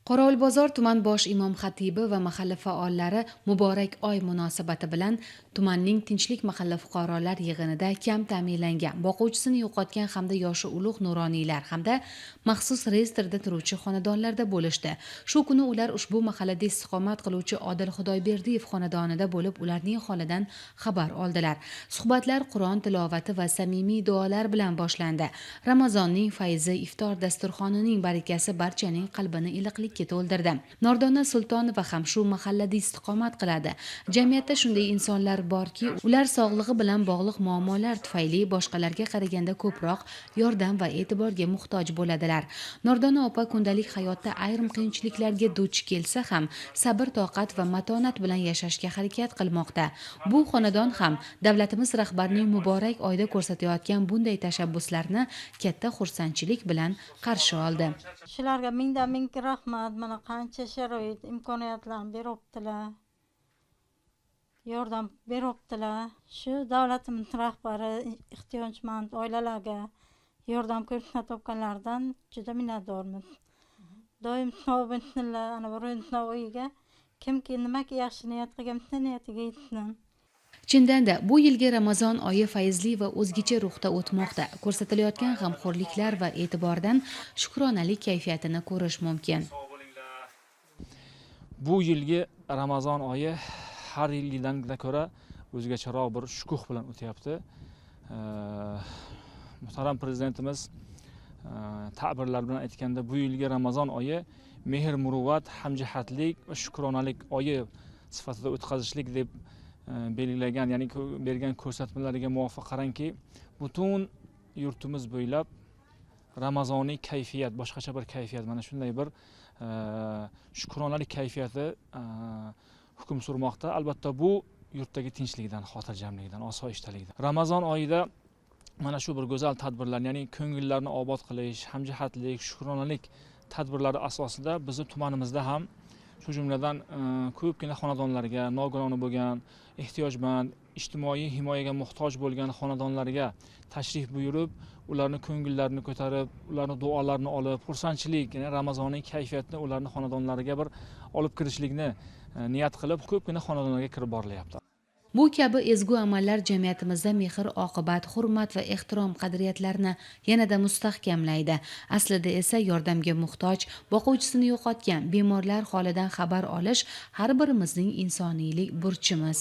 Qorovulbozor tuman bosh imom xatibi va mahalla faollari Muborak oy munosabati bilan tumanning Tinchlik mahalla fuqarolar yig'inida kam ta'minlangan, boquvchisini yo'qotgan hamda yoshi ulug' nuroniylar hamda maxsus reyestrda turuvchi xonadonlarda bo'lishdi. Shu kuni ular ushbu mahallada istiqomat qiluvchi Odil Xudoyberdiyev xonadonida bo'lib, ularning holidan xabar oldilar. Suhbatlar Qur'on tilovati va samimiy duolar bilan boshlandi. Ramazonning fayzi, iftor dasturxonining barakasi barchaning qalbini iliqlik to'ldirdi. Nordona Sultonova ham shu mahallada istiqomat qiladi. Jamiyatda shunday insonlar borki, ular sog'lig'i bilan bog'liq muammolar tufayli boshqalarga qaraganda ko'proq yordam va e'tiborga muhtoj bo'ladilar. Nordona opa kundalik hayotda ayrim qiyinchiliklarga duch kelsa ham sabr, toqat va matonat bilan yashashga harakat qilmoqda. Bu xonadon ham davlatimiz rahbarining muborak oyda ko'rsatayotgan bunday tashabbuslarni katta xursandchilik bilan qarshi oldi. Shularga ming rahmat. Mana qancha sharoit, imkoniyatlarni beribdilar. Yordam beribdilar. Shu davlatimiz rahbari ehtiyojmand oilalarga yordam ko'rsatayotganlardan juda minnatdormiz. Doim tavbinlar ana birinchi uyiga kimki nimaki yaxshi niyat qilgan niyatiga yetsin. Chindanda bu yilgi Ramazon oyi fayzli va o'zgacha ruhda o'tmoqda. Ko'rsatilayotgan g'amxo'rliklar va e'tibordan shukronalik kayfiyatini ko'rish mumkin. Bu yilgi Ramazon oyi har yilgidan ko'ra o'zgacharoq bir shukuh bilan o'tyapti. Muhtaram prezidentimiz ta'birlar bilan aytganda, bu yilgi Ramazon oyi mehr, muruvvat, hamjihatlik va shukronalik oyi sifatida o'tkazishlik deb belgilagan, ya'ni bergan ko'rsatmalariga muvofiq qarangki, butun yurtimiz bo'ylab ramazoniy kayfiyat, boshqacha bir kayfiyat, mana shunday bir shukronalik kayfiyati hukm surmoqda. Albatta bu yurtdagi tinchlikdan, xotirjamlikdan, osoyishtalikdan. Ramazon oyida mana shu bir go'zal tadbirlar, ya'ni ko'ngillarni obod qilish, hamjihatlik, shukronalik tadbirlari asosida bizni tumanimizda ham shu jumladan ko'pgina xonadonlarga, nogironligi bo'lgan, ehtiyojmand, ijtimoiy himoyaga muhtoj bo'lgan xonadonlarga tashrif buyurib, ularni ko'ngillarini ko'tarib, ularni duolarini olib, xursandchilik, ya'ni ramazoniy kayfiyatni ularni xonadonlariga bir olib kirishlikni niyat qilib, ko'pgina xonadonlarga kirib borilyapti. Bu kabi ezgu amallar jamiyatimizda mehr, oqibat, hurmat va ehtirom qadriyatlarini yanada mustahkamlaydi. Aslida esa yordamga muhtoj, boquvchisini yo'qotgan bemorlar holidan xabar olish har birimizning insoniylik burchimiz.